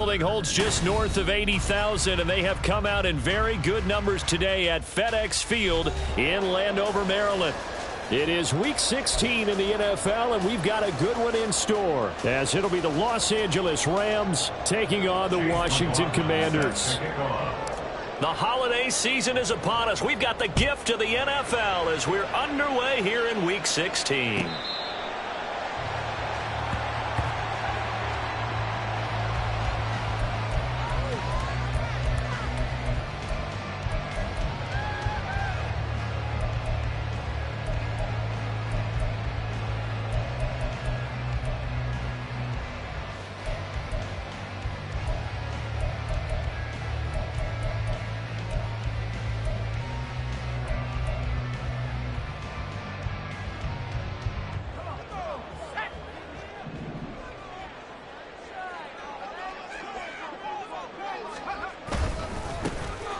Building holds just north of 80,000, and they have come out in very good numbers today at FedEx Field in Landover, Maryland. It is Week 16 in the NFL, and we've got a good one in store, as it'll be the Los Angeles Rams taking on the Washington Commanders. The holiday season is upon us. We've got the gift of the NFL as we're underway here in Week 16.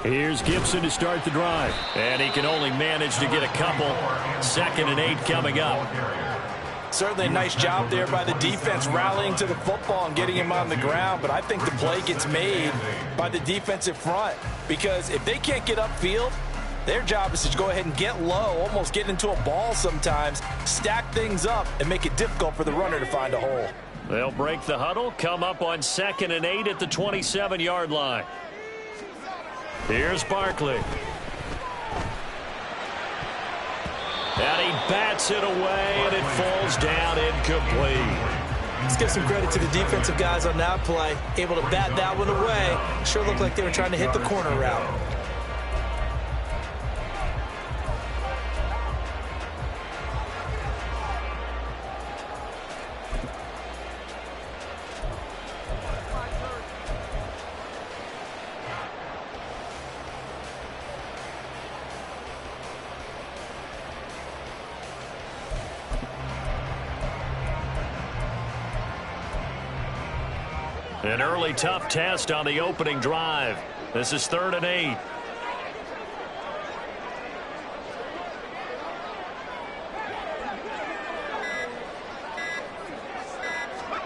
Here's Gibson to start the drive. And he can only manage to get a couple. 2nd and 8 coming up. Certainly a nice job there by the defense rallying to the football and getting him on the ground. But I think the play gets made by the defensive front. Because if they can't get upfield, their job is to go ahead and get low, almost get into a ball sometimes, stack things up, and make it difficult for the runner to find a hole. They'll break the huddle, come up on 2nd and 8 at the 27-yard line. Here's Barkley. And he bats it away, and it falls down incomplete. Let's give some credit to the defensive guys on that play. Able to bat that one away. Sure looked like they were trying to hit the corner route. An early tough test on the opening drive. This is 3rd and 8.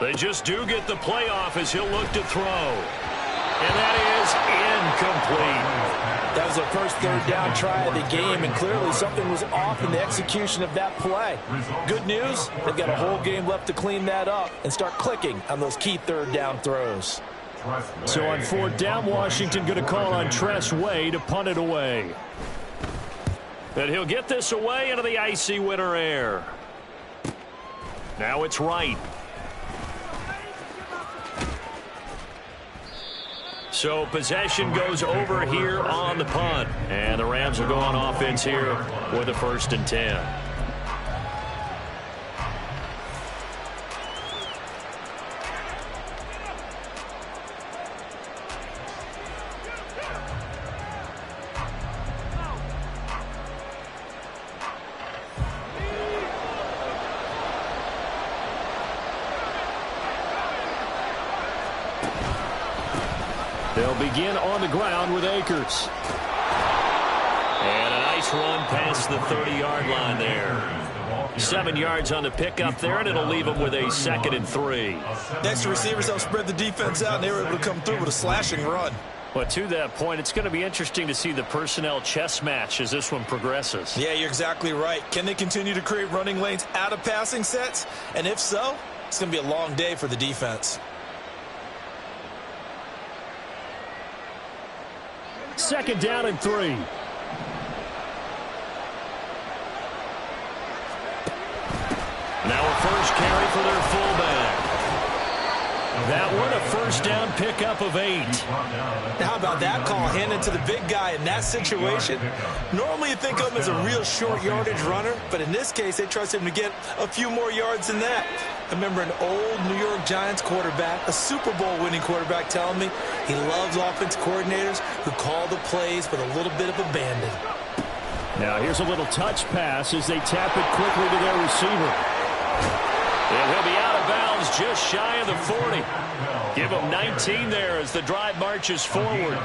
They just do get the playoff as he'll look to throw. And that is incomplete. That was their first 3rd down try of the game, and clearly something was off in the execution of that play. Good news, they've got a whole game left to clean that up and start clicking on those key 3rd down throws. So on 4th down, Washington going to call on Tress Way to punt it away. And he'll get this away into the icy winter air. Now it's Wright. So possession goes over here on the punt. And the Rams will go on offense here with a 1st and 10. They'll begin on the ground with Akers. And a nice run past the 30-yard line there. 7 yards on the pickup there, and it'll leave them with a 2nd and 3. Next, the receivers helped spread the defense out, and they were able to come through with a slashing run. But to that point, it's going to be interesting to see the personnel chess match as this one progresses. Yeah, you're exactly right. Can they continue to create running lanes out of passing sets? And if so, it's going to be a long day for the defense. 2nd down and 3. Now a first carry for their fullback. That one a 1st down pickup of 8. Now how about that call handed to the big guy in that situation? Normally you think of him as a real short yardage runner, but in this case they trust him to get a few more yards than that. I remember an old New York Giants quarterback, a Super Bowl winning quarterback, telling me he loves offense coordinators who call the plays with a little bit of abandon. Now here's a little touch pass as they tap it quickly to their receiver. And he'll be out of bounds just shy of the 40. Give him 19 there as the drive marches forward.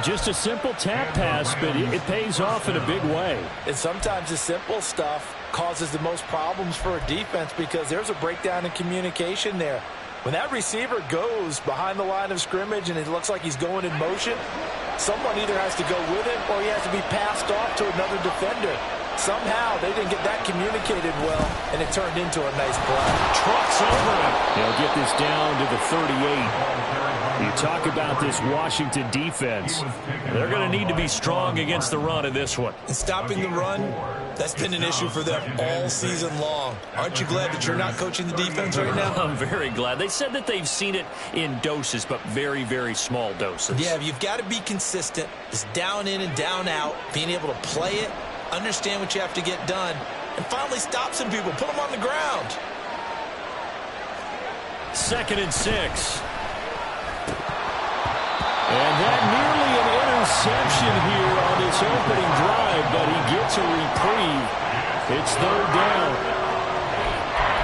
Just a simple tap pass, but it pays off in a big way. And sometimes the simple stuff causes the most problems for a defense because there's a breakdown in communication there. When that receiver goes behind the line of scrimmage and it looks like he's going in motion, someone either has to go with him or he has to be passed off to another defender. Somehow they didn't get that communicated well, and it turned into a nice play. Trucks over him. They'll get this down to the 38. You talk about this Washington defense. They're going to need to be strong against the run in this one. And stopping the run, that's been an issue for them all season long. Aren't you glad that you're not coaching the defense right now? I'm very glad. They said that they've seen it in doses, but very, very small doses. Yeah, you've got to be consistent. It's down in and down out, being able to play it, understand what you have to get done, and finally stop some people, put them on the ground. 2nd and 6. And that nearly an interception here on this opening drive, but he gets a reprieve. It's 3rd down.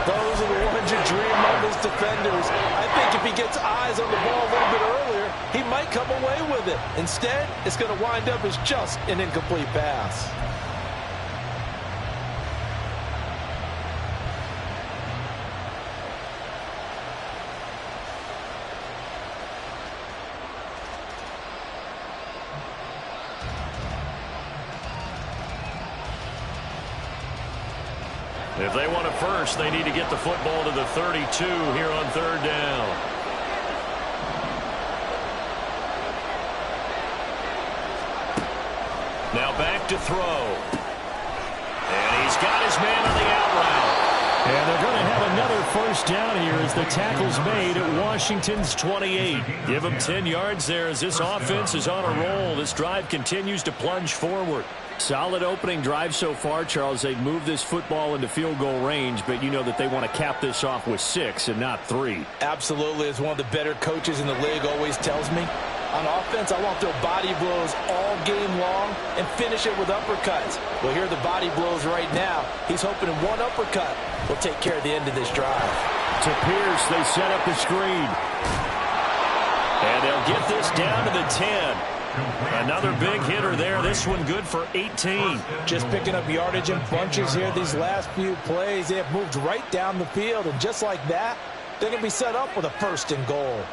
Those are the ones you dream of as defenders. I think if he gets eyes on the ball a little bit earlier, he might come away with it. Instead, it's going to wind up as just an incomplete pass. If they want a first, they need to get the football to the 32 here on 3rd down. Now back to throw. And he's got his man on the out route. And they're going to have another first down here as the tackle's made at Washington's 28. Give them 10 yards there as this offense is on a roll. This drive continues to plunge forward. Solid opening drive so far, Charles. They've moved this football into field goal range, but you know that they want to cap this off with 6 and not 3. Absolutely. As one of the better coaches in the league always tells me, on offense, I want to throw body blows all game long and finish it with uppercuts. Well, here are the body blows right now. He's hoping one uppercut will take care of the end of this drive. To Pierce, they set up the screen. And they'll get this down to the 10. Another big hitter there. This one good for 18. Just picking up yardage in bunches here these last few plays. They have moved right down the field, and just like that, they're going to be set up with a 1st and goal.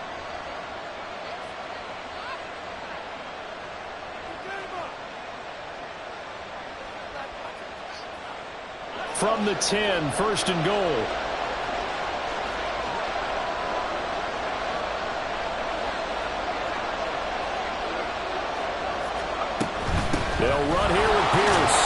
From the 10, 1st and goal. They'll run here with Pierce.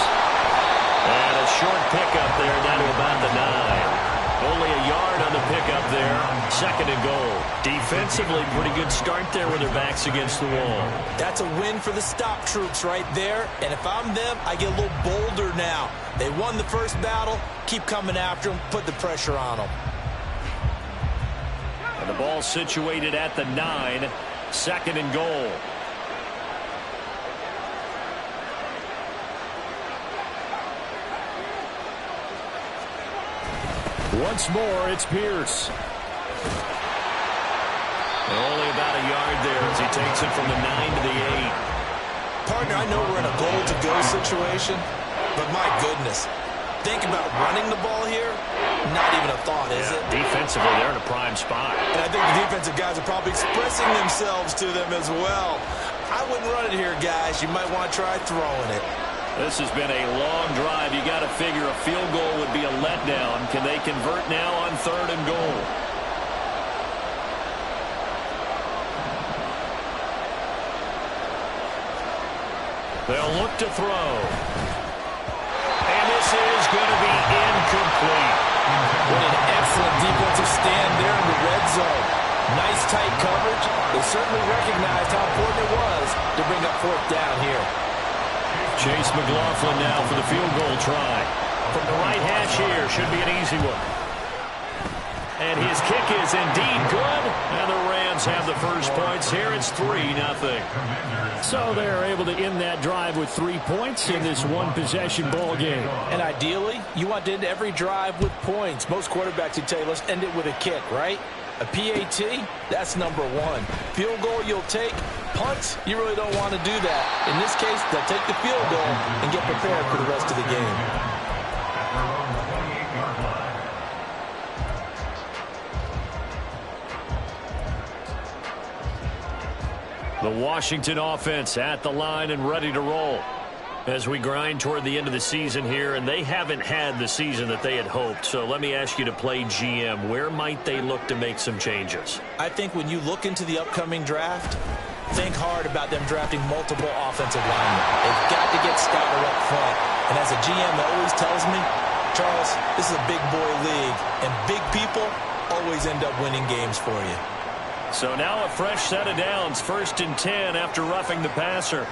And a short pickup there down to about the 9. Only a yard on the pickup there. 2nd and goal. Defensively, pretty good start there with their backs against the wall. That's a win for the stop troops right there. And if I'm them, I get a little bolder now. They won the first battle. Keep coming after them. Put the pressure on them. And the ball situated at the 9. 2nd and goal. Once more, it's Pierce. And only about a yard there as he takes it from the 9 to the 8. Partner, I know we're in a goal-to-go situation, but my goodness, think about running the ball here. Not even a thought, is it? Defensively, they're in a prime spot. And I think the defensive guys are probably expressing themselves to them as well. I wouldn't run it here, guys. You might want to try throwing it. This has been a long drive. You got to figure a field goal would be a letdown. Can they convert now on 3rd and goal? They'll look to throw. And this is going to be incomplete. What an excellent defensive stand there in the red zone. Nice tight coverage. They certainly recognized how important it was to bring up 4th down here. Chase McLaughlin now for the field goal try. From the right hash here, should be an easy one. And his kick is indeed good. And the Rams have the first points here. It's 3-0. So they're able to end that drive with 3 points in this one-possession ball game. And ideally, you want to end every drive with points. Most quarterbacks would tell you, let's end it with a kick, right? A PAT, that's number 1. Field goal you'll take. Punt, you really don't want to do that. In this case, they'll take the field goal and get prepared for the rest of the game. The Washington offense at the line and ready to roll as we grind toward the end of the season here, and they haven't had the season that they had hoped. So let me ask you to play GM. Where might they look to make some changes? I think when you look into the upcoming draft, think hard about them drafting multiple offensive linemen. They've got to get stouter up front. And as a GM that always tells me, Charles, this is a big boy league, and big people always end up winning games for you. So now a fresh set of downs, 1st and 10 after roughing the passer.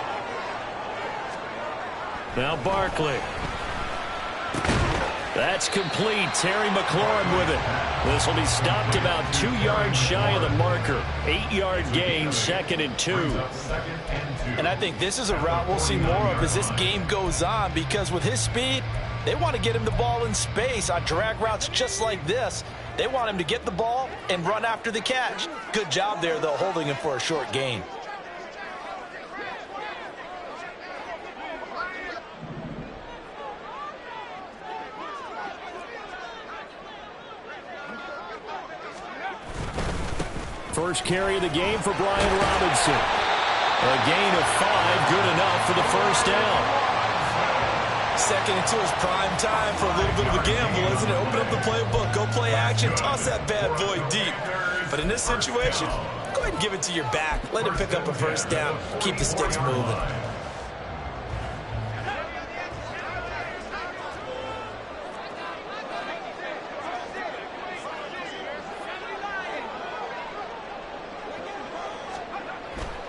Now Barkley. That's complete. Terry McLaurin with it. This will be stopped about 2 yards shy of the marker. 8-yard gain, 2nd and 2. And I think this is a route we'll see more of as this game goes on, because with his speed, they want to get him the ball in space on drag routes just like this. They want him to get the ball and run after the catch. Good job there, though, holding him for a short gain. First carry of the game for Brian Robinson. A gain of 5, good enough for the first down. 2nd and 2 is prime time for a little bit of a gamble, isn't it? Open up the playbook, go play action, toss that bad boy deep. But in this situation, go ahead and give it to your back. Let him pick up a first down. Keep the sticks moving.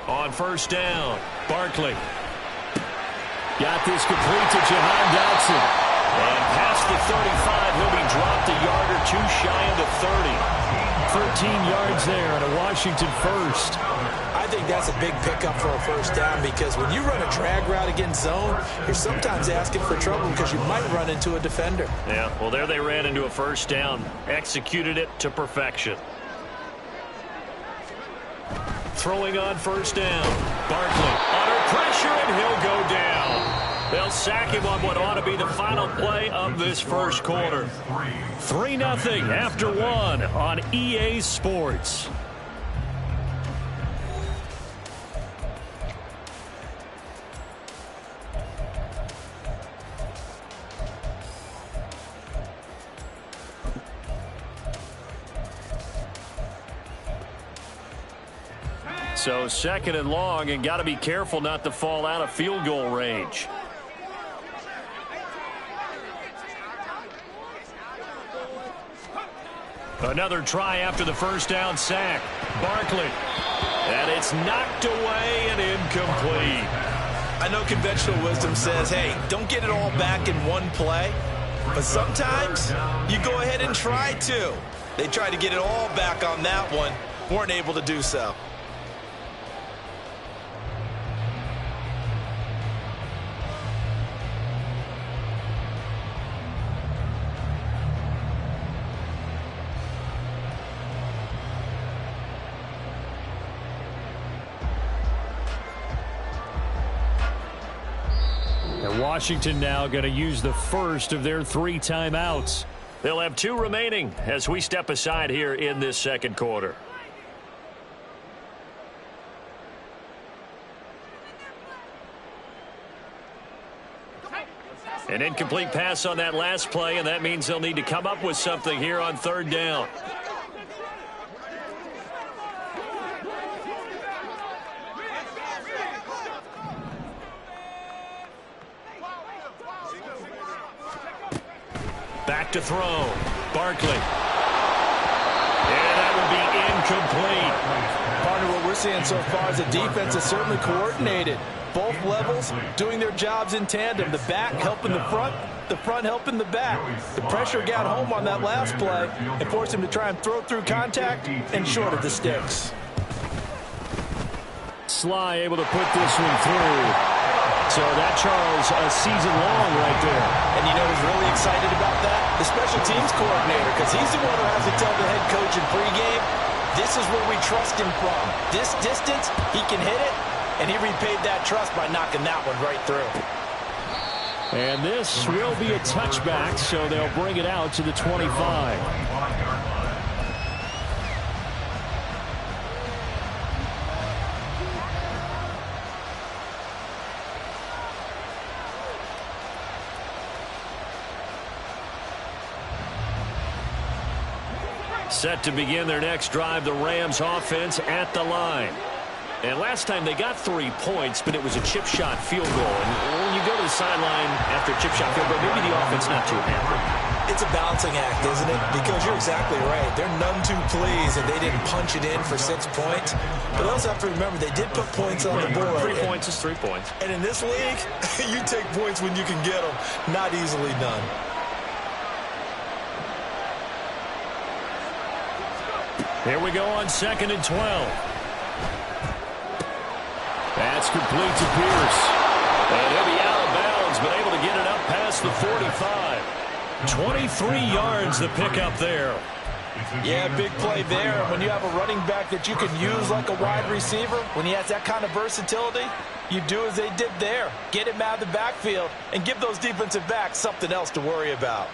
On first down, Barkley. Got this complete to Jahan Dotson. And past the 35, he'll be dropped a yard or 2 shy of the 30. 13 yards there and a Washington first. I think that's a big pickup for a first down, because when you run a drag route against zone, you're sometimes asking for trouble because you might run into a defender. Yeah, well, there they ran into a first down. Executed it to perfection. Throwing on first down. Barkley under pressure, and he'll go down. They'll sack him on what ought to be the final play of this first quarter. 3-0 after 1 on EA Sports. So 2nd and long, and got to be careful not to fall out of field goal range. Another try after the first down sack. Barkley. And it's knocked away and incomplete. I know conventional wisdom says, hey, don't get it all back in one play. But sometimes you go ahead and try to. They tried to get it all back on that one. Weren't able to do so. Washington now going to use the first of their 3 timeouts. They'll have 2 remaining as we step aside here in this second quarter. An incomplete pass on that last play, and that means they'll need to come up with something here on 3rd down. Back to throw. Barkley. And that will be incomplete. Partner, what we're seeing so far is the defense is certainly coordinated. Both levels doing their jobs in tandem. The back helping the front helping the back. The pressure got home on that last play and forced him to try and throw through contact and short of the sticks. Sly able to put this one through. So that, Charles, a season long right there. And you know who's really excited about that? The special teams coordinator, because he's the one who has to tell the head coach in pregame, this is where we trust him from. This distance, he can hit it, and he repaid that trust by knocking that one right through. And this will be a touchback, so they'll bring it out to the 25. set to begin their next drive. The Rams offense at the line. And last time they got 3 points, but it was a chip shot field goal. And when you go to the sideline after a chip shot field goal, maybe the offense not too happy. It's a balancing act, isn't it? Because you're exactly right. They're none too pleased that they didn't punch it in for 6 points. But they also have to remember they did put points on the board. 3 points is 3 points. And in this league, you take points when you can get them. Not easily done. Here we go on 2nd and 12. That's complete to Pierce. And he'll be out of bounds, but able to get it up past the 45. 23 yards the pickup there. Yeah, big play there. When you have a running back that you can use like a wide receiver, when he has that kind of versatility, you do as they did there. Get him out of the backfield and give those defensive backs something else to worry about.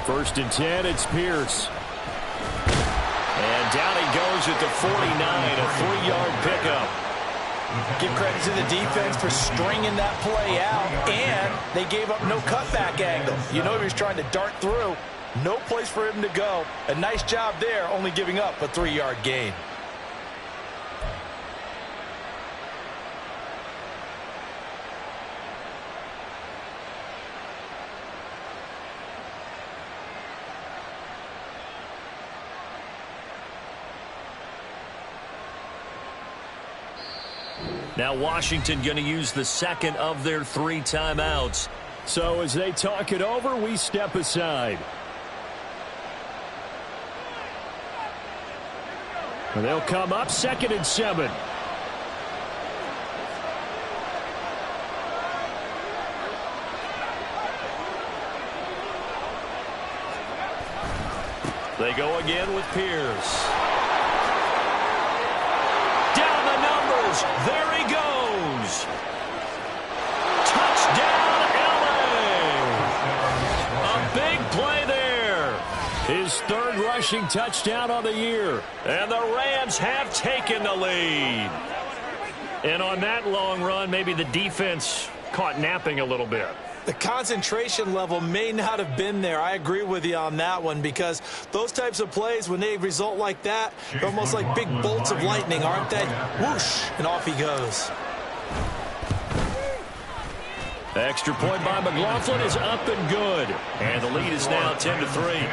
First and 10, it's Pierce. And down he goes at the 49, a 3-yard pickup. Give credit to the defense for stringing that play out, and they gave up no cutback angle. You know he was trying to dart through. No place for him to go. A nice job there, only giving up a 3-yard gain. Now Washington going to use the second of their 3 timeouts. So as they talk it over, we step aside. And they'll come up 2nd and 7. They go again with Pierce. Down the numbers. There he goes. Touchdown, LA. A big play there. His 3rd rushing touchdown on the year. And the Rams have taken the lead. And on that long run, maybe the defense caught napping a little bit. The concentration level may not have been there. I agree with you on that one, because those types of plays, when they result like that, they're almost like big bolts of lightning, aren't they? Whoosh, and off he goes. The extra point by McLaughlin is up and good. And the lead is now 10-3.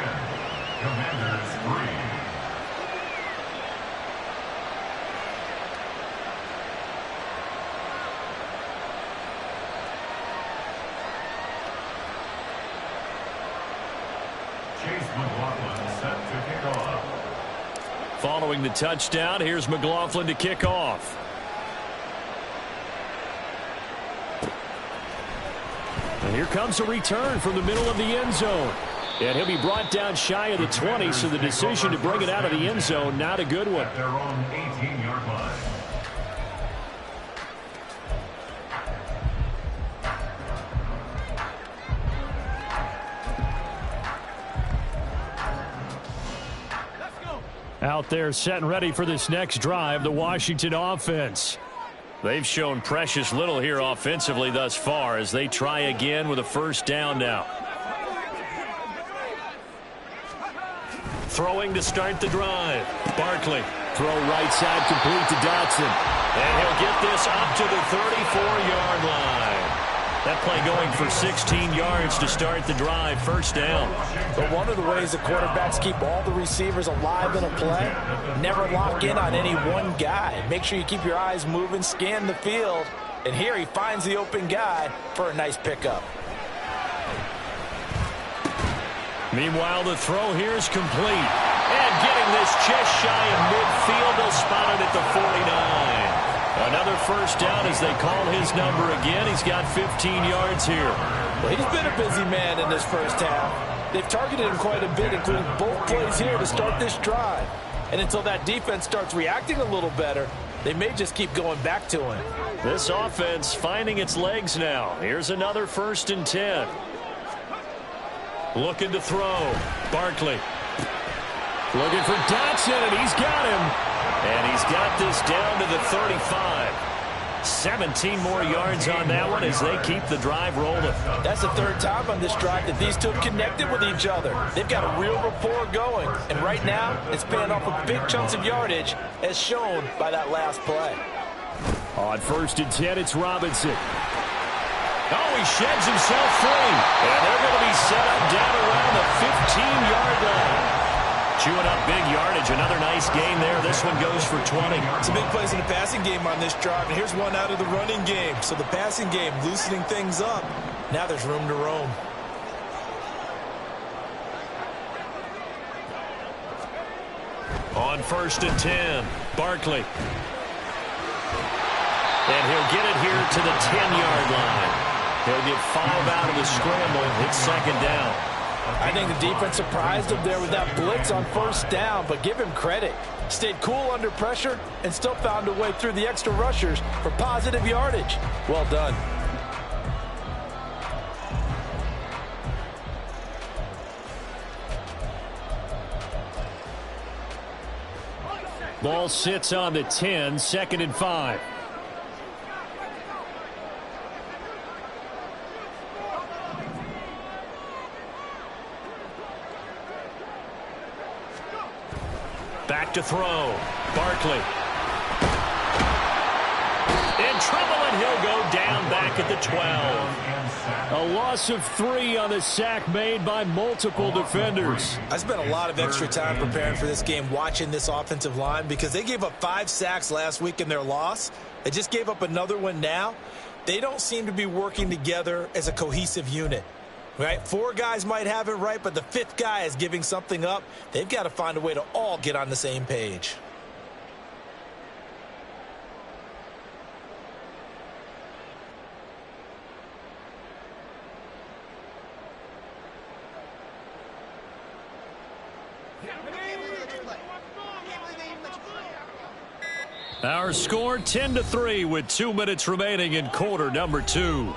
Following the touchdown, here's McLaughlin to kick off. And here comes a return from the middle of the end zone. And he'll be brought down shy of the 20, so the decision to bring it out of the end zone, not a good one. Their own 18-yard line. Out there set and ready for this next drive, the Washington offense. They've shown precious little here offensively thus far as they try again with a 1st down now. Throwing to start the drive. Barkley. Throw right side complete to Dotson. And he'll get this up to the 34-yard line. That play going for 16 yards to start the drive. 1st down. But one of the ways the quarterbacks keep all the receivers alive in a play, never lock in on any one guy. Make sure you keep your eyes moving, scan the field. And here he finds the open guy for a nice pickup. Meanwhile, the throw here is complete. And getting this just shy of midfield, they'll spot it at the 49. Another 1st down as they call his number again. He's got 15 yards here. Well, he's been a busy man in this 1st half. They've targeted him quite a bit, including both plays here to start this drive. And until that defense starts reacting a little better, they may just keep going back to him. This offense finding its legs now. Here's another 1st and 10. Looking to throw. Barkley. Looking for Dotson, and he's got him. And he's got this down to the 35. 17 more yards on that one as they keep the drive rolling. That's the third time on this drive that these two have connected with each other. They've got a real rapport going. And right now, it's paying off with big chunks of yardage, as shown by that last play. On 1st and 10, it's Robinson. Oh, he sheds himself free. And they're going to be set up down around the 15-yard line. Chewing up big yardage. Another nice gain there. This one goes for 20. Some big plays in the passing game on this drive. And here's one out of the running game. So the passing game loosening things up. Now there's room to roam. On 1st and 10, Barkley. And he'll get it here to the 10-yard line. He'll get 5 out of the scramble. It's 2nd down. I think the defense surprised him there with that blitz on 1st down, but give him credit. Stayed cool under pressure and still found a way through the extra rushers for positive yardage. Well done. Ball sits on the 10, 2nd and 5. Back to throw. Barkley. In trouble, and he'll go down back at the 12. A loss of 3 on the sack made by multiple defenders. I spent a lot of extra time preparing for this game, watching this offensive line, because they gave up 5 sacks last week in their loss. They just gave up another one now. They don't seem to be working together as a cohesive unit. Right, 4 guys might have it right, but the 5th guy is giving something up. They've got to find a way to all get on the same page. Our score 10-3 with 2 minutes remaining in quarter number 2.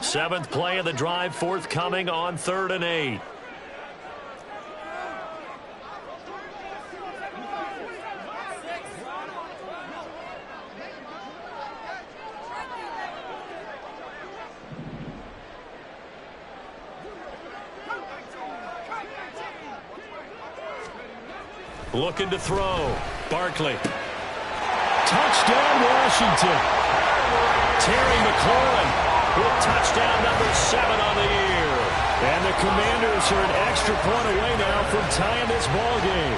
7th play of the drive forthcoming on 3rd and 8. Looking to throw. Barkley. Touchdown, Washington. Terry McLaurin with touchdown number 7 on the year. And the Commanders are an extra point away now from tying this ball game.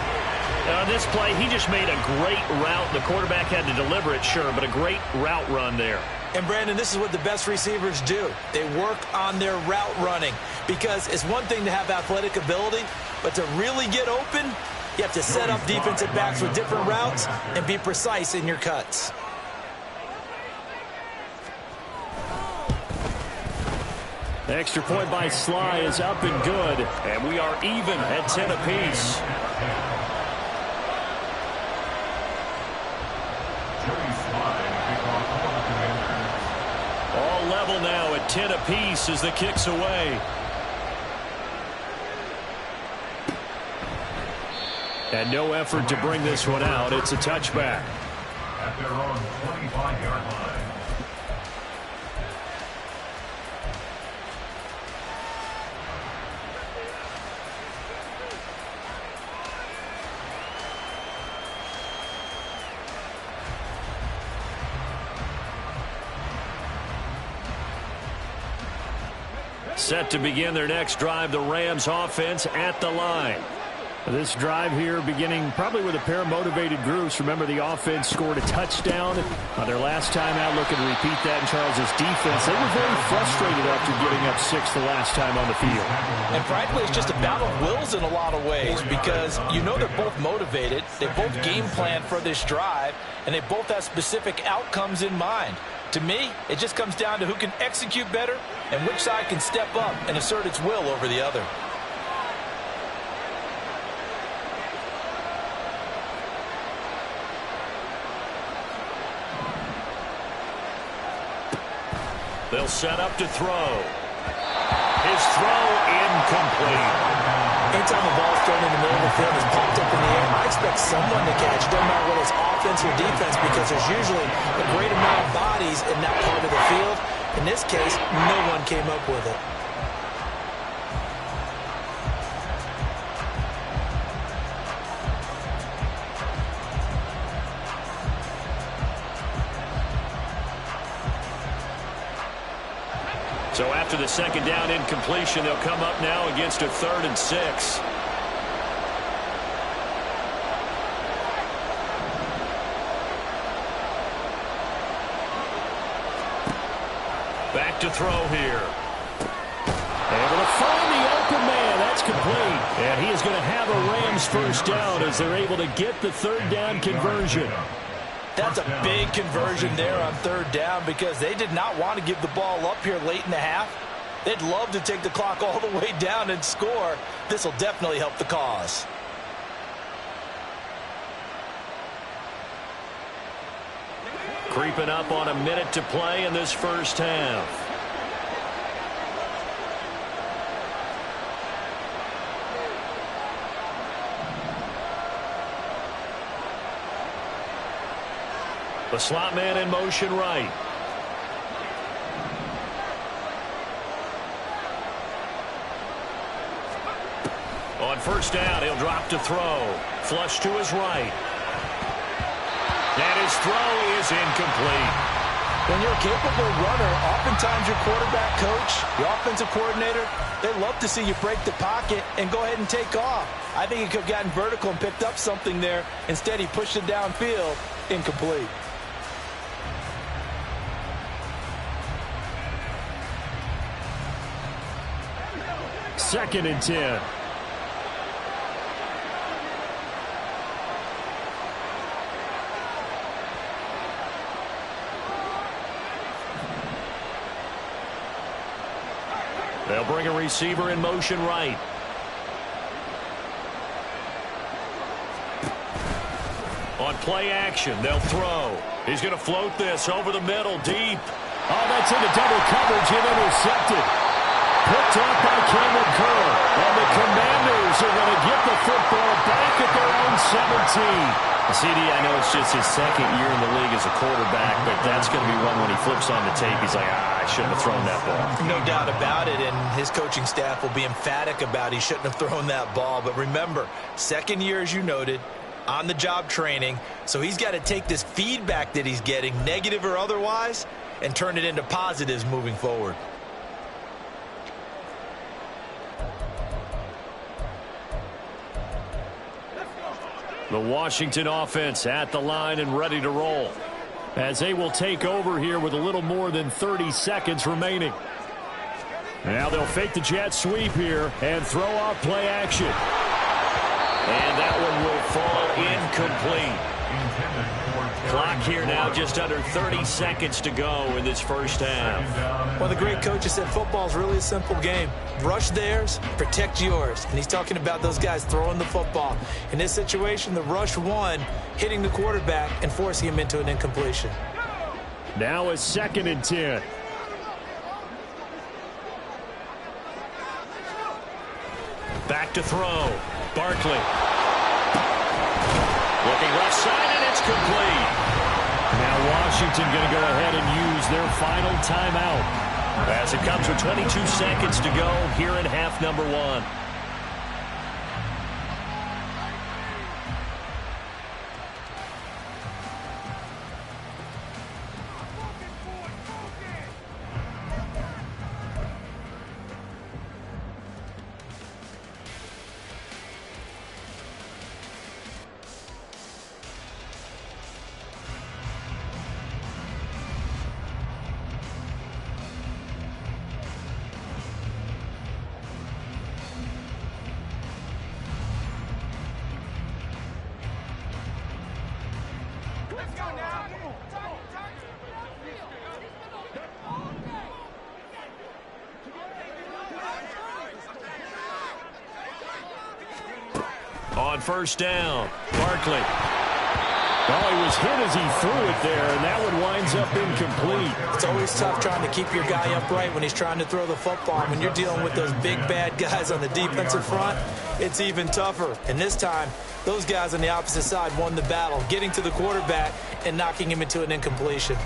On this play, he just made a great route. The quarterback had to deliver it, sure, but a great route run there. And, Brandon, this is what the best receivers do. They work on their route running, because it's one thing to have athletic ability, but to really get open, you have to set up defensive backs with different routes and be precise in your cuts. Extra point by Sly is up and good, and we are even at 10 apiece. All level now at 10 apiece as the kick's away. And no effort to bring this one out. It's a touchback. At their own 25-yard line. Set to begin their next drive, the Rams offense at the line. This drive here beginning probably with a pair of motivated groups. Remember, the offense scored a touchdown on their last time out. Looking to repeat that in Charles' defense. They were very frustrated after giving up 6 the last time on the field. And frankly, it's just a battle of wills in a lot of ways, because you know they're both motivated. They both game plan for this drive, and they both have specific outcomes in mind. To me, it just comes down to who can execute better and which side can step up and assert its will over the other. They'll set up to throw. His throw incomplete. Anytime the ball's thrown in the middle of the field, it's popped up in the air, I expect someone to catch. It doesn't matter whether it's offense or defense, because there's usually a great amount of bodies in that part of the field. In this case, no one came up with it. So after the second down incompletion, they'll come up now against a 3rd and 6. Back to throw here. Able to find the open man. That's complete. And he is going to have a Rams first down as they're able to get the 3rd down conversion. That's a big conversion there on 3rd down, because they did not want to give the ball up here late in the half. They'd love to take the clock all the way down and score. This will definitely help the cause. Creeping up on a minute to play in this first half. The slot man in motion right. On first down, he'll drop to throw. Flush to his right. And his throw is incomplete. When you're a capable runner, oftentimes your quarterback coach, your offensive coordinator, they love to see you break the pocket and go ahead and take off. I think he could have gotten vertical and picked up something there. Instead, he pushed it downfield. Incomplete. Second and 10. They'll bring a receiver in motion right. On play action, they'll throw. He's going to float this over the middle, deep. Oh, that's into double coverage and intercepted. Picked up by Cameron Curl. And the Commanders are going to get the football back at their own 17. CD, I know it's just his second year in the league as a quarterback, but that's going to be one when he flips on the tape. He's like, I shouldn't have thrown that ball. No doubt about it, and his coaching staff will be emphatic about he shouldn't have thrown that ball. But remember, second year, as you noted, on-the-job training, so he's got to take this feedback that he's getting, negative or otherwise, and turn it into positives moving forward. The Washington offense at the line and ready to roll, as they will take over here with a little more than 30 seconds remaining. Now they'll fake the jet sweep here and throw off play action. And that one will fall incomplete. Clock here now, just under 30 seconds to go in this first half. Well, the great coach has said football is really a simple game. Rush theirs, protect yours. And he's talking about those guys throwing the football. In this situation, the rush one, hitting the quarterback and forcing him into an incompletion. Now a 2nd and 10. Back to throw. Barkley. Looking left side, and it's complete. Now Washington going to go ahead and use their final timeout as it comes with 22 seconds to go here in half number 1. On first down, Barkley. Oh, he was hit as he threw it there, and that one winds up incomplete. It's always tough trying to keep your guy upright when he's trying to throw the football. When you're dealing with those big, bad guys on the defensive front, it's even tougher. And this time, those guys on the opposite side won the battle, getting to the quarterback and knocking him into an incompletion.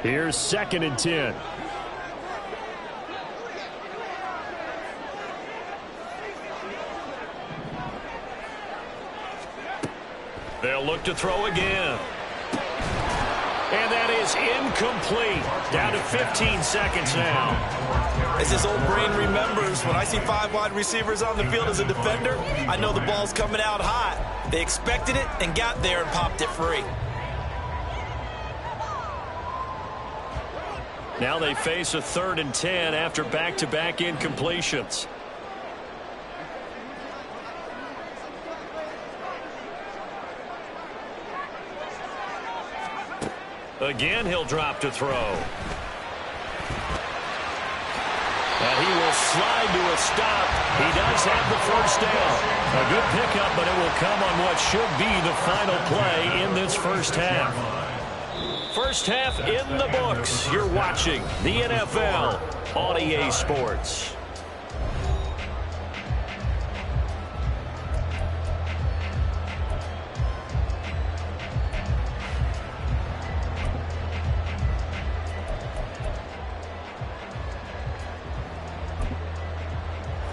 Here's 2nd and 10. They'll look to throw again. And that is incomplete. Down to 15 seconds now. As his old brain remembers, when I see 5 wide receivers on the field as a defender, I know the ball's coming out hot. They expected it and got there and popped it free. Now they face a 3rd and 10 after back-to-back incompletions. Again, he'll drop to throw. And he will slide to a stop. He does have the 1st down. A good pickup, but it will come on what should be the final play in this 1st half. 1st half in the books. You're watching the NFL on EA Sports.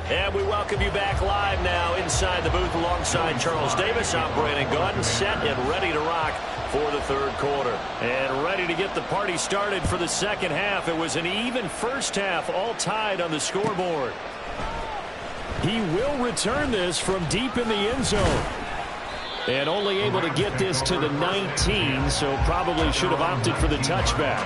And we welcome you back live now inside the booth alongside Charles Davis. I'm Brandon Gaudin, set and ready to rock for the 3rd quarter. And ready to get the party started for the 2nd half. It was an even 1st half, all tied on the scoreboard. He will return this from deep in the end zone. And only able to get this to the 19, so probably should have opted for the touchback.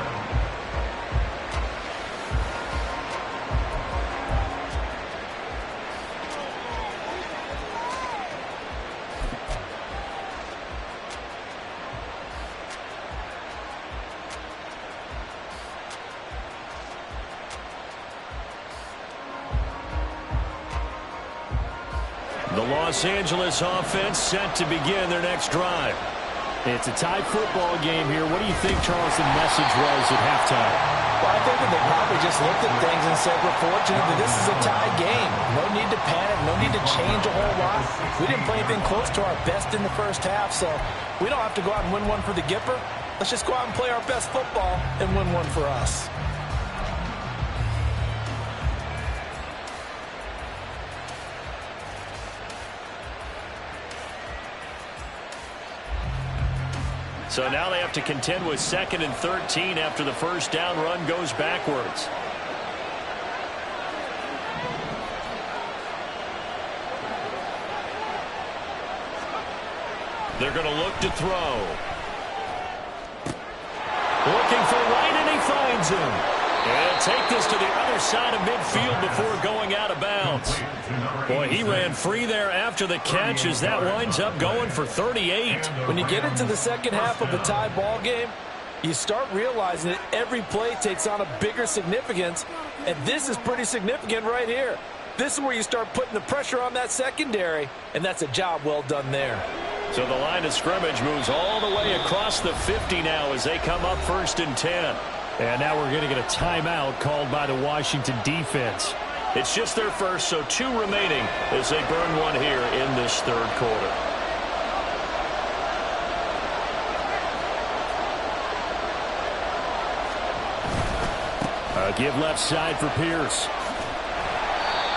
The Los Angeles offense set to begin their next drive. It's a tie football game here. What do you think, Charles, the message was at halftime? Well, I think that they probably just looked at things and said, we're fortunate that this is a tie game. No need to panic. No need to change a whole lot. We didn't play anything close to our best in the 1st half, so we don't have to go out and win one for the Gipper. Let's just go out and play our best football and win one for us. So now they have to contend with 2nd and 13 after the 1st down run goes backwards. They're going to look to throw. Looking for right, and he finds him. And take this to the other side of midfield before going out of bounds. Boy, he ran free there after the catch as that winds up going for 38. When you get into the 2nd half of a tie ball game, you start realizing that every play takes on a bigger significance, and this is pretty significant right here. This is where you start putting the pressure on that secondary, and that's a job well done there. So the line of scrimmage moves all the way across the 50 now as they come up 1st and 10. And now we're going to get a timeout called by the Washington defense. It's just their 1st, so 2 remaining as they burn one here in this 3rd quarter. A give left side for Pierce.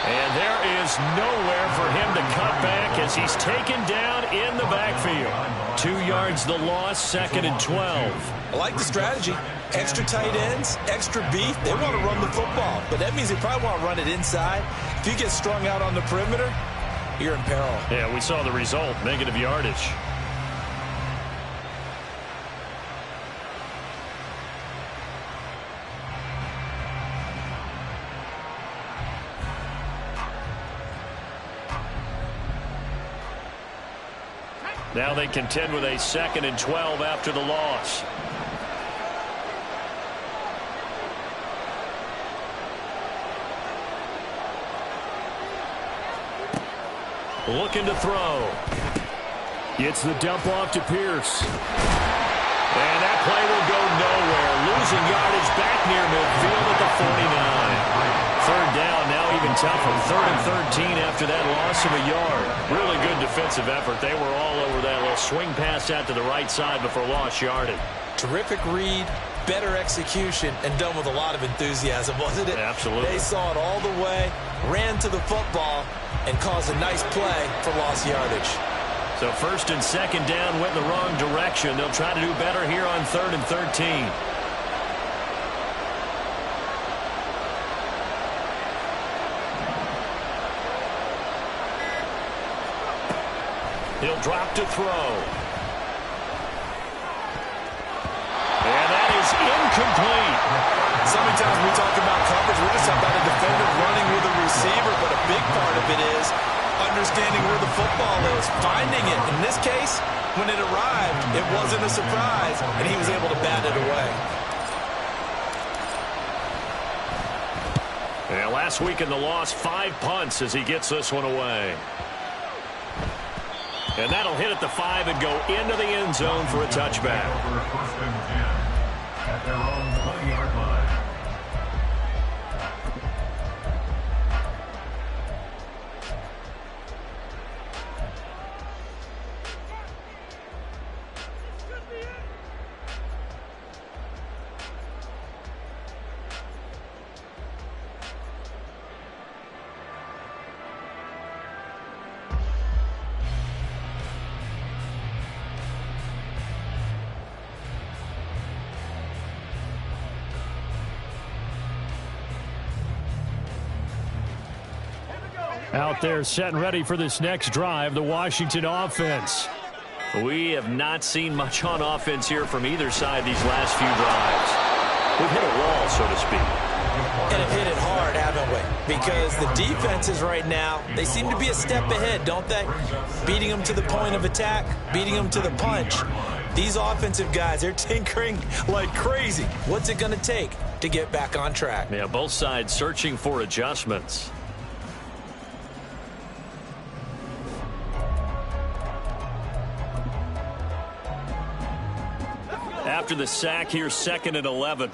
And there is nowhere for him to cut back as he's taken down in the backfield. 2 yards the loss, 2nd and 12. I like the strategy. Extra tight ends, extra beef. They want to run the football, but that means they probably want to run it inside. If you get strung out on the perimeter, you're in peril. Yeah, we saw the result, negative yardage. Now they contend with a 2nd and 12 after the loss. Looking to throw. Gets the dump off to Pierce. And that play will go nowhere. Losing yardage back near midfield at the 49. Third down, now even tougher. 3rd and 13 after that loss of a yard. Really good defensive effort. They were all over that little swing pass out to the right side before lost yardage. Terrific read, better execution, and done with a lot of enthusiasm, wasn't it? Absolutely. They saw it all the way, ran to the football, and caused a nice play for lost yardage. So 1st and 2nd down went in the wrong direction. They'll try to do better here on 3rd and 13. He'll drop to throw. And that is incomplete. So many times we talk about coverage, we're just talking about a defender running with a receiver, but a big part of it is understanding where the football is, finding it. In this case, when it arrived, it wasn't a surprise, and he was able to bat it away. And last week in the loss, 5 punts as he gets this one away. And that'll hit at the 5 and go into the end zone for a touchback. First and 10 at their own 20-yard line. Out there set and ready for this next drive, the Washington offense. We have not seen much on offense here from either side these last few drives. We've hit a wall, so to speak. And have hit it hard, haven't we? Because the defenses right now, they seem to be a step ahead, don't they? Beating them to the point of attack, beating them to the punch. These offensive guys, they're tinkering like crazy. What's it going to take to get back on track? Yeah, both sides searching for adjustments. After the sack here, 2nd and 11.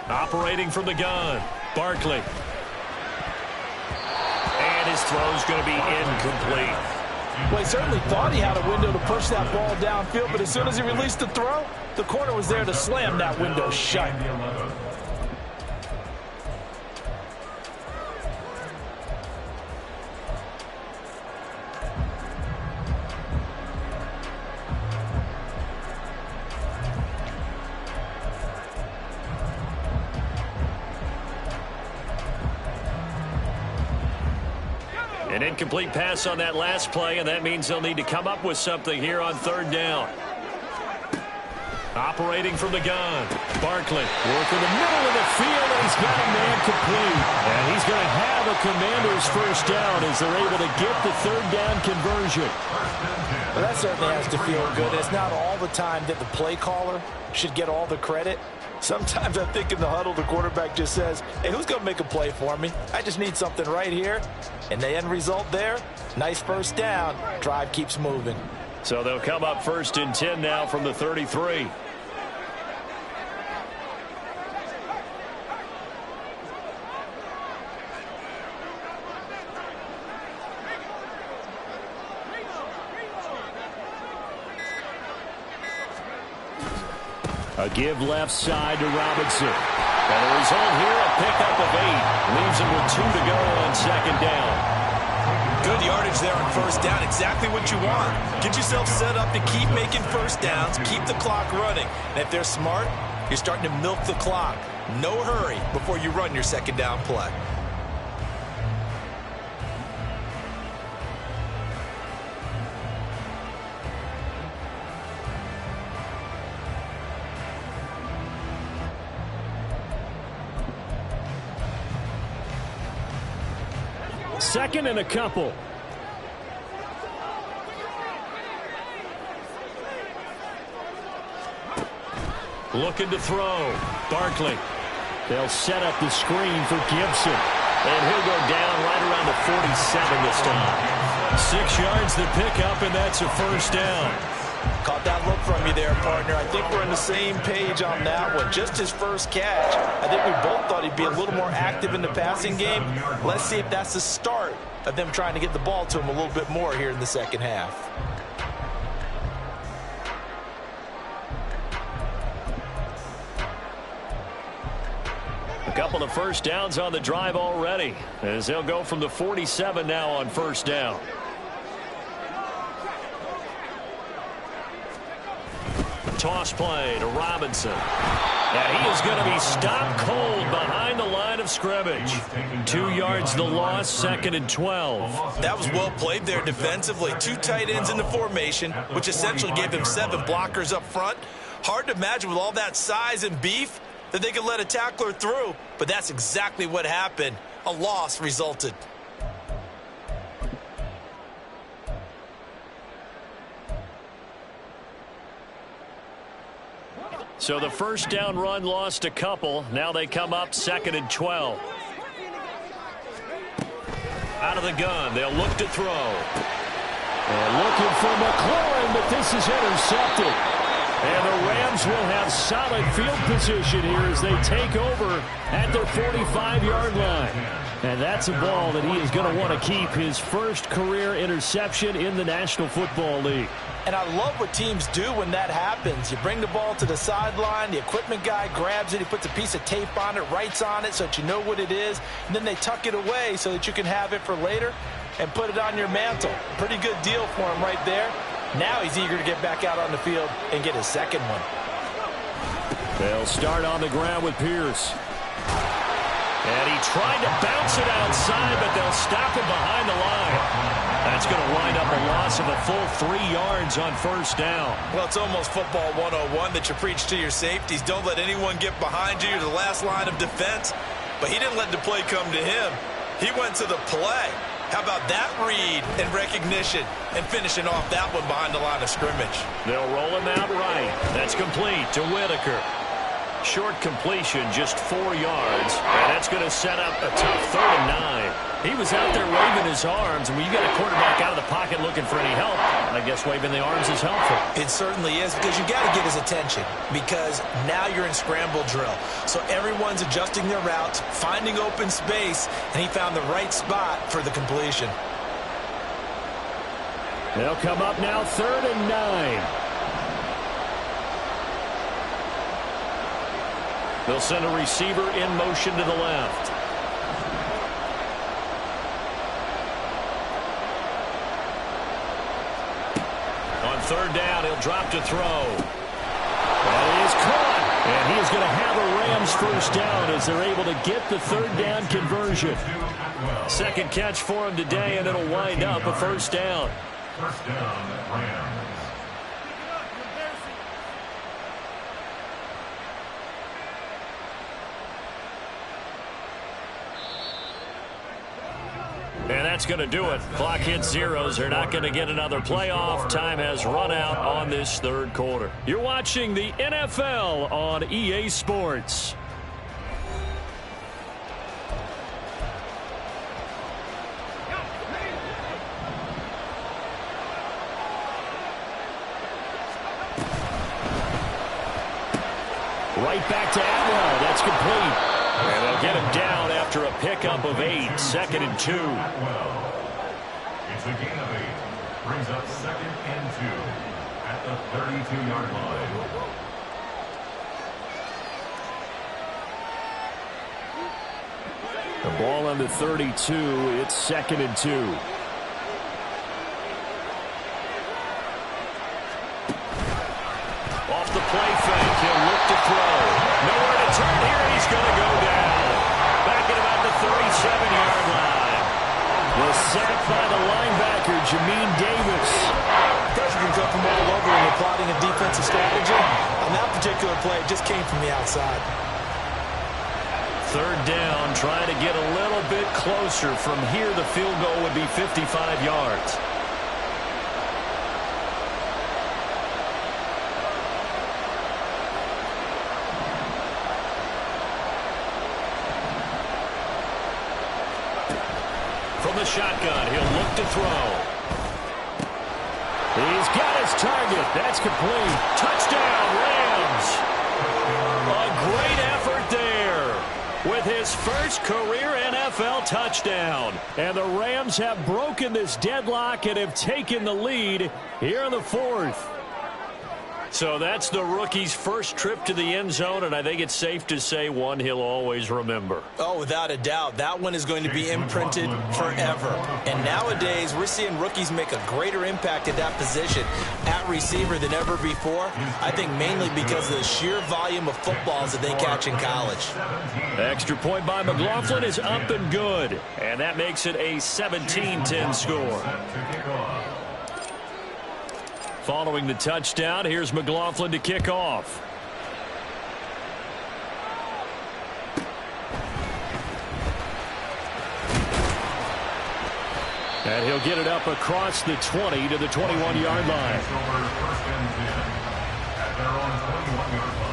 Operating from the gun, Barkley. And his throw's going to be incomplete. Well, he certainly thought he had a window to push that ball downfield, but as soon as he released the throw, the corner was there to slam that window shut. An incomplete pass on that last play, and that means they'll need to come up with something here on 3rd down. Operating from the gun, Barkley working the middle of the field, and he's got a man complete. And he's going to have a Commanders first down as they're able to get the 3rd down conversion. Well, that certainly has to feel good. It's not all the time that the play caller should get all the credit. Sometimes I think in the huddle, the quarterback just says, hey, who's going to make a play for me? I just need something right here. And the end result there, nice first down. Drive keeps moving. So they'll come up 1st and 10 now from the 33. A give left side to Robinson. And the result here, a pickup of 8. Leaves him with 2 to go on 2nd down. Good yardage there on 1st down. Exactly what you want. Get yourself set up to keep making first downs, keep the clock running. And if they're smart, you're starting to milk the clock. No hurry before you run your 2nd down play. Second and a couple. Looking to throw. Barkley. They'll set up the screen for Gibson. And he'll go down right around the 47 this time. 6 yards the pickup, and that's a first down. Caught that look from you there, partner. I think we're on the same page on that one. Just his first catch. I think we both thought he'd be a little more active in the passing game. Let's see if that's the start of them trying to get the ball to him a little bit more here in the second half. A couple of first downs on the drive already, as they'll go from the 47 now on first down. Toss play to Robinson. And he is going to be stopped cold behind the line of scrimmage. 2 yards the loss, 2nd and 12. That was well played there defensively. 2 tight ends in the formation, which essentially gave them 7 blockers up front. Hard to imagine with all that size and beef that they could let a tackler through, but that's exactly what happened. A loss resulted. So the first down run lost a couple. Now they come up 2nd and 12. Out of the gun, they'll look to throw. And looking for McLaurin, but this is intercepted. And the Rams will have solid field position here as they take over at their 45-yard line. And that's a ball that he is going to want to keep, his first career interception in the National Football League. And I love what teams do when that happens. You bring the ball to the sideline, the equipment guy grabs it, he puts a piece of tape on it, writes on it so that you know what it is, and then they tuck it away so that you can have it for later and put it on your mantle. Pretty good deal for him right there. Now he's eager to get back out on the field and get his second one. They'll start on the ground with Pierce. And he tried to bounce it outside, but they'll stop him behind the line. That's going to wind up a loss of a full 3 yards on first down. Well, it's almost football 101 that you preach to your safeties. Don't let anyone get behind you. You're the last line of defense. But he didn't let the play come to him. He went to the play. How about that read and recognition and finishing off that one behind the line of scrimmage? They'll roll him out right. That's complete to Whitaker. Short completion, just 4 yards. And that's going to set up a tough 3rd and 9. He was out there waving his arms, and when you get a quarterback out of the pocket looking for any help, I guess waving the arms is helpful. It certainly is, because you got to get his attention, because now you're in scramble drill. So everyone's adjusting their routes, finding open space, and he found the right spot for the completion. They'll come up now 3rd and 9. They'll send a receiver in motion to the left. On 3rd down, he'll drop to throw. And he is caught. And he is going to have a Rams first down as they're able to get the 3rd down conversion. Second catch for him today, and it'll wind up a first down. First down, Rams. And that's going to do it. Clock hits zeros. They're not going to get another playoff. Time has run out on this 3rd quarter. You're watching the NFL on EA Sports. Right back to Atwell. That's complete. And they'll get him down after a pickup of 8, 2nd and 2. It's a gain of 8. Brings up 2nd and 2 at the 32-yard line. The ball on the 32. It's 2nd and 2. Off the play fake. He'll look to throw. Nowhere to turn here, and he's going to go down. Back at about the 37-yard line. The sack by the linebacker, Jamin Davis. Pressure can come from all over when you're plotting a defensive strategy. On that particular play, it just came from the outside. 3rd down, trying to get a little bit closer. From here, the field goal would be 55 yards. from the shotgun. He'll look to throw. He's got his target. That's complete. Touchdown, Rams. A great effort there with his first career NFL touchdown. And the Rams have broken this deadlock and have taken the lead here in the fourth. So that's the rookie's first trip to the end zone, and I think it's safe to say one he'll always remember. Oh, without a doubt. That one is going to be imprinted forever. And nowadays, we're seeing rookies make a greater impact at that position at receiver than ever before. I think mainly because of the sheer volume of footballs that they catch in college. Extra point by McLaughlin is up and good. And that makes it a 17-10 score. Following the touchdown, here's McLaughlin to kick off. And he'll get it up across the 20 to the 21-yard line. At their own 21-yard line.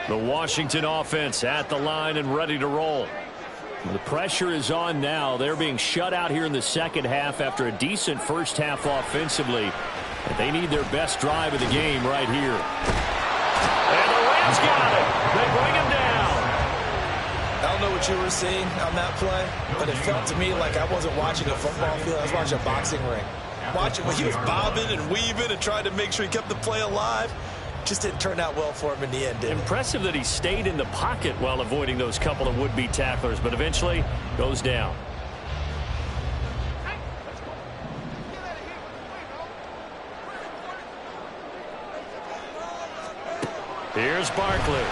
The Washington offense at the line and ready to roll. The pressure is on now. They're being shut out here in the second half after a decent first half offensively. And they need their best drive of the game right here. And the Rams got it. They bring him down. I don't know what you were seeing on that play, but it felt to me like I wasn't watching a football field. I was watching a boxing ring. Watching when he was bobbing and weaving and trying to make sure he kept the play alive. Just didn't turn out well for him in the end, did it? Impressive that he stayed in the pocket while avoiding those couple of would-be tacklers, but eventually goes down. Here's Barkley.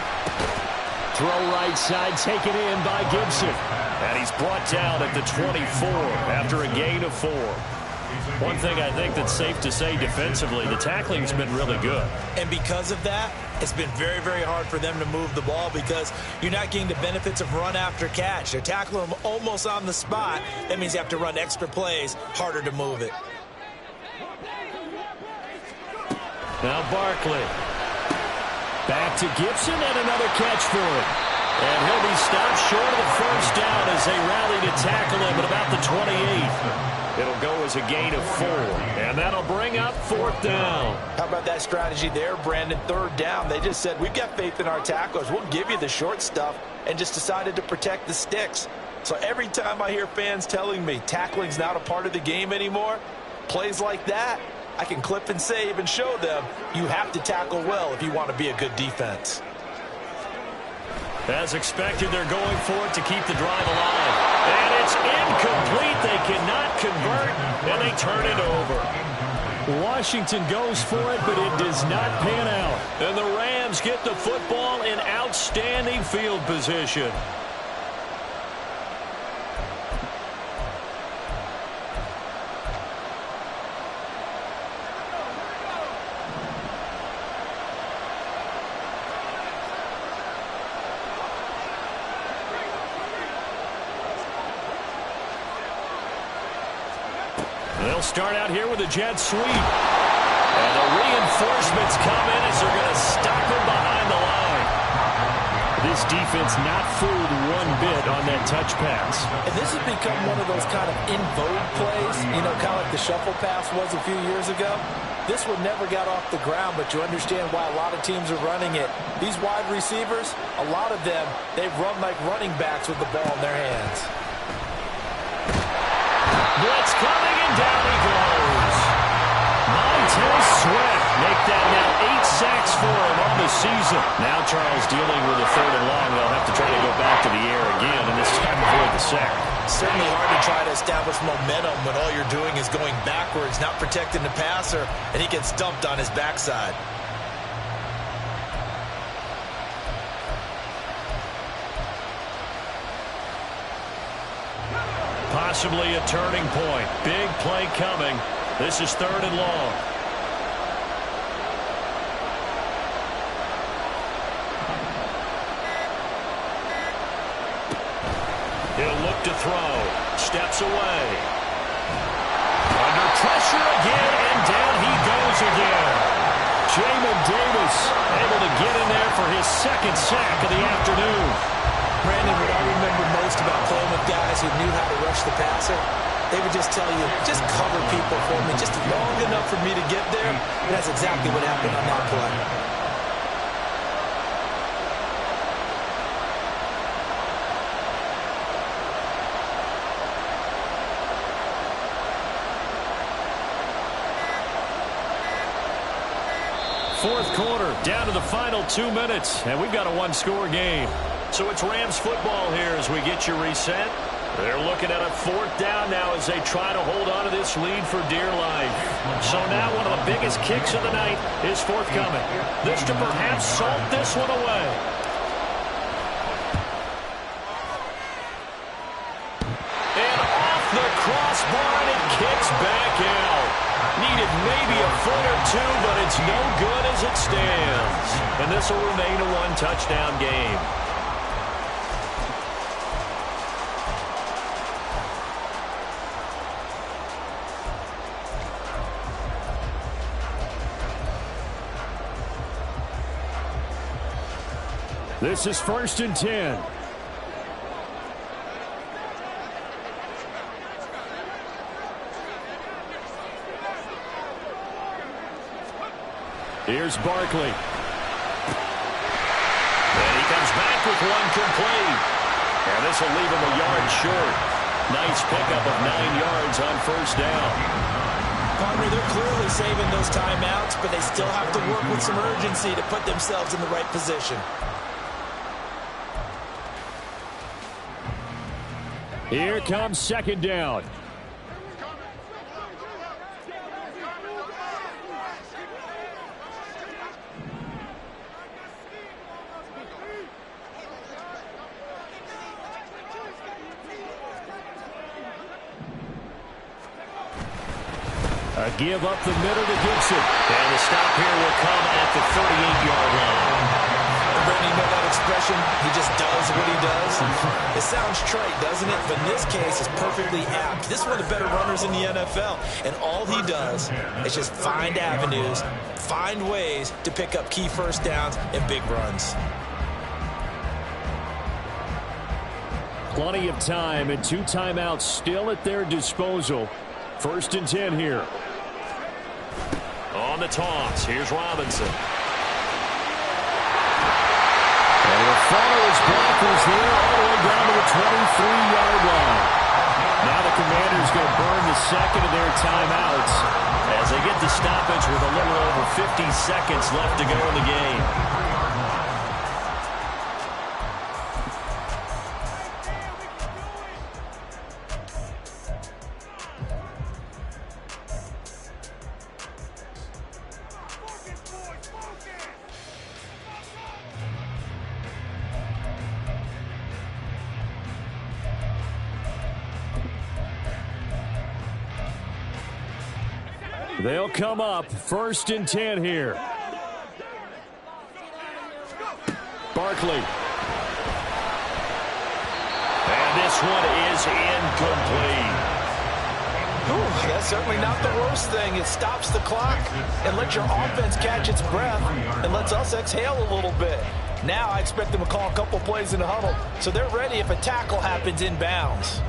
Throw right side, taken in by Gibson. And he's brought down at the 24 after a gain of 4. One thing I think that's safe to say defensively, the tackling's been really good. And because of that, it's been very, very hard for them to move the ball because you're not getting the benefits of run after catch. They're tackling them almost on the spot. That means you have to run extra plays, harder to move it. Now Barkley. Back to Gibson and another catch for him. And he'll be stopped short of the first down as they rally to tackle him at about the 28. It'll go as a gain of 4. And that'll bring up 4th down. How about that strategy there, Brandon? 3rd down. They just said, we've got faith in our tacklers. We'll give you the short stuff, and just decided to protect the sticks. So every time I hear fans telling me tackling's not a part of the game anymore, plays like that, I can clip and save and show them you have to tackle well if you want to be a good defense. As expected, they're going for it to keep the drive alive. And it's incomplete. They cannot convert, and they turn it over. Washington goes for it, but it does not pan out. And the Rams get the football in outstanding field position. They'll start out here with a jet sweep. And the reinforcements come in as they're going to stop him behind the line. This defense not fooled one bit on that touch pass. And this has become one of those kind of in vogue plays, you know, kind of like the shuffle pass was a few years ago. This one never got off the ground, but you understand why a lot of teams are running it. These wide receivers, a lot of them, they run like running backs with the ball in their hands. Blitz coming, and down he goes. Montez Sweat make that now 8 sacks for him on the season. Now Charles dealing with a 3rd and long. They'll have to try to go back to the air again, and this time avoid the sack. Certainly hard to try to establish momentum when all you're doing is going backwards, not protecting the passer, and he gets dumped on his backside. Possibly a turning point. Big play coming. This is 3rd and long. He'll look to throw. Steps away. pressure again, and down he goes again. Jamin Davis able to get in there for his second sack of the afternoon. Brandon, what I remember most about playing with guys who knew how to rush the passer, they would just tell you, just cover people for me, just long enough for me to get there. And that's exactly what happened on that play. Fourth quarter, down to the final 2 minutes, and we've got a one-score game. So it's Rams football here as we get you reset. They're looking at a fourth down now as they try to hold on to this lead for dear life. So now one of the biggest kicks of the night is forthcoming. This to perhaps salt this one away. And off the crossbar, and it kicks back out. Needed maybe a foot or two, but it's no good as it stands. And this will remain a one-touchdown game. This is 1st and 10. Here's Barkley. And he comes back with one complete. And this will leave him a yard short. Nice pickup of 9 yards on first down. Partner, they're clearly saving those timeouts, but they still have to work with some urgency to put themselves in the right position. Here comes second down. A give up the middle to Gibson. And the stop here will come at the 38-yard line. Brandon, you know that expression? He just does what he does. It sounds trite, doesn't it? But in this case, it's perfectly apt. This is one of the better runners in the NFL. And all he does is just find avenues, find ways to pick up key first downs and big runs. Plenty of time and 2 timeouts still at their disposal. 1st and 10 here. On the toss, here's Robinson. And the follow his blockers there all the way down to the 23-yard line. Now the Commanders going to burn the second of their timeouts as they get the stoppage with a little over 50 seconds left to go in the game. They'll come up 1st and 10 here. Barkley. And this one is incomplete. Ooh, that's certainly not the worst thing. It stops the clock and lets your offense catch its breath and lets us exhale a little bit. Now I expect them to call a couple plays in the huddle so they're ready if a tackle happens inbounds.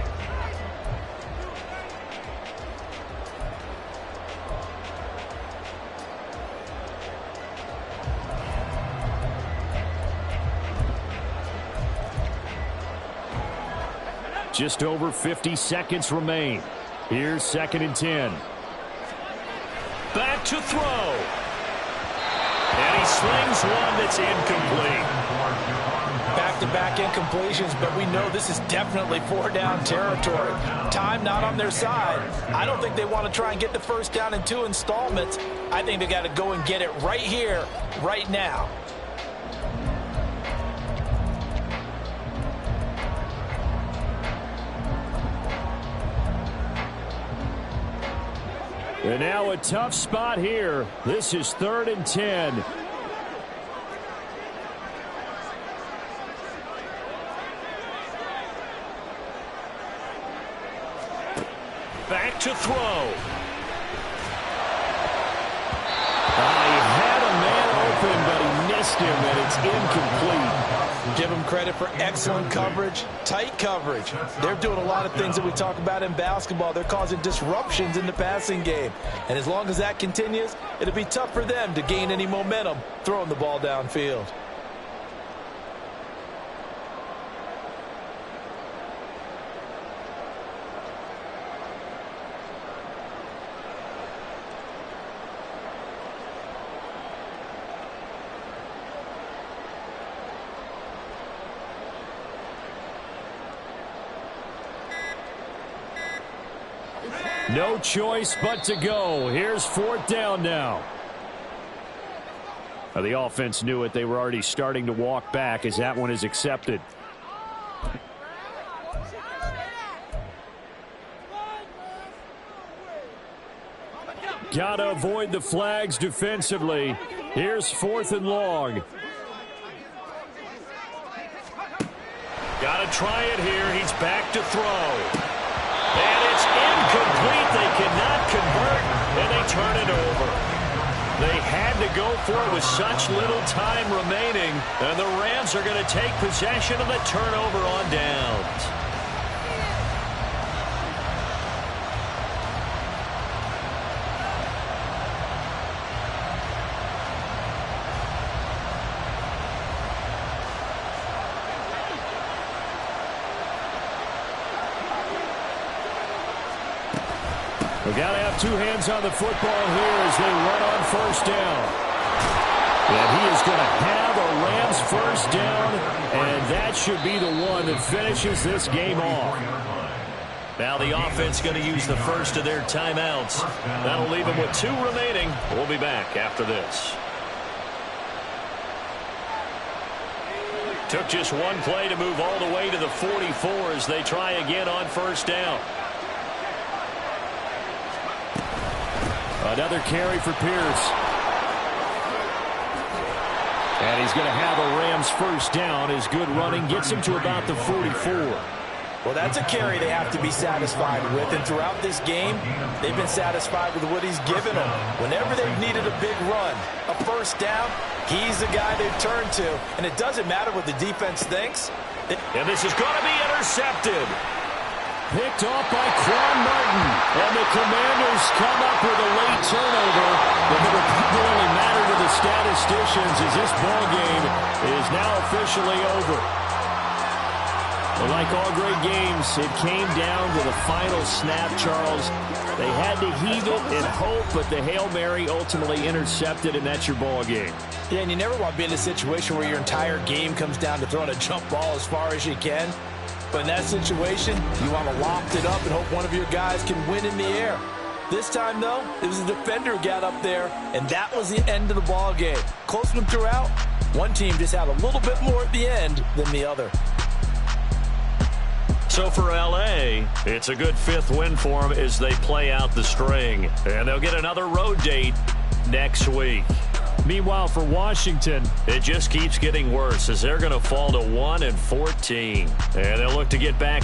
Just over 50 seconds remain. Here's 2nd and 10. Back to throw. And he slings one that's incomplete. Back-to-back incompletions, but we know this is definitely 4-down territory. Time not on their side. I don't think they want to try and get the first down in 2 installments. I think they got to go and get it right here, right now. And now a tough spot here. This is 3rd and 10. Back to throw. missed him, and it's incomplete. Give them credit for excellent coverage, tight coverage. They're doing a lot of things that we talk about in basketball. They're causing disruptions in the passing game. And as long as that continues, it'll be tough for them to gain any momentum throwing the ball downfield. No choice but to go. Here's 4th down now. The offense knew it. They were already starting to walk back as that one is accepted. Gotta avoid the flags defensively. Here's 4th and long. Gotta try it here. He's back to throw. And it's incomplete. They cannot convert, and they turn it over. They had to go for it with such little time remaining, and the Rams are going to take possession of the turnover on downs. We've got to have two hands on the football here as they run on 1st down. And he is going to have a Rams 1st down, and that should be the one that finishes this game off. Now the offense going to use the first of their timeouts. That'll leave them with 2 remaining. We'll be back after this. Took just one play to move all the way to the 44 as they try again on 1st down. Another carry for Pierce. And he's going to have a Rams 1st down. His good running gets him to about the 44. Well, that's a carry they have to be satisfied with. And throughout this game, they've been satisfied with what he's given them. Whenever they've needed a big run, a 1st down, he's the guy they've turned to. And it doesn't matter what the defense thinks. And this is going to be intercepted. Picked off by Quan Martin. And the Commanders come up with a late turnover. But it will really matter to the statisticians as this ball game is now officially over. Well, like all great games, it came down to the final snap, Charles. They had to heave it and hope, but the Hail Mary ultimately intercepted, and that's your ball game. Yeah, and you never want to be in a situation where your entire game comes down to throwing a jump ball as far as you can. But in that situation, you want to loft it up and hope one of your guys can win in the air. This time, though, it was a defender who got up there, and that was the end of the ball game. Close one throughout. One team just had a little bit more at the end than the other. So for L.A., it's a good 5th win for them as they play out the string. And they'll get another road date next week. Meanwhile, for Washington, it just keeps getting worse as they're going to fall to 1-14. And they'll look to get back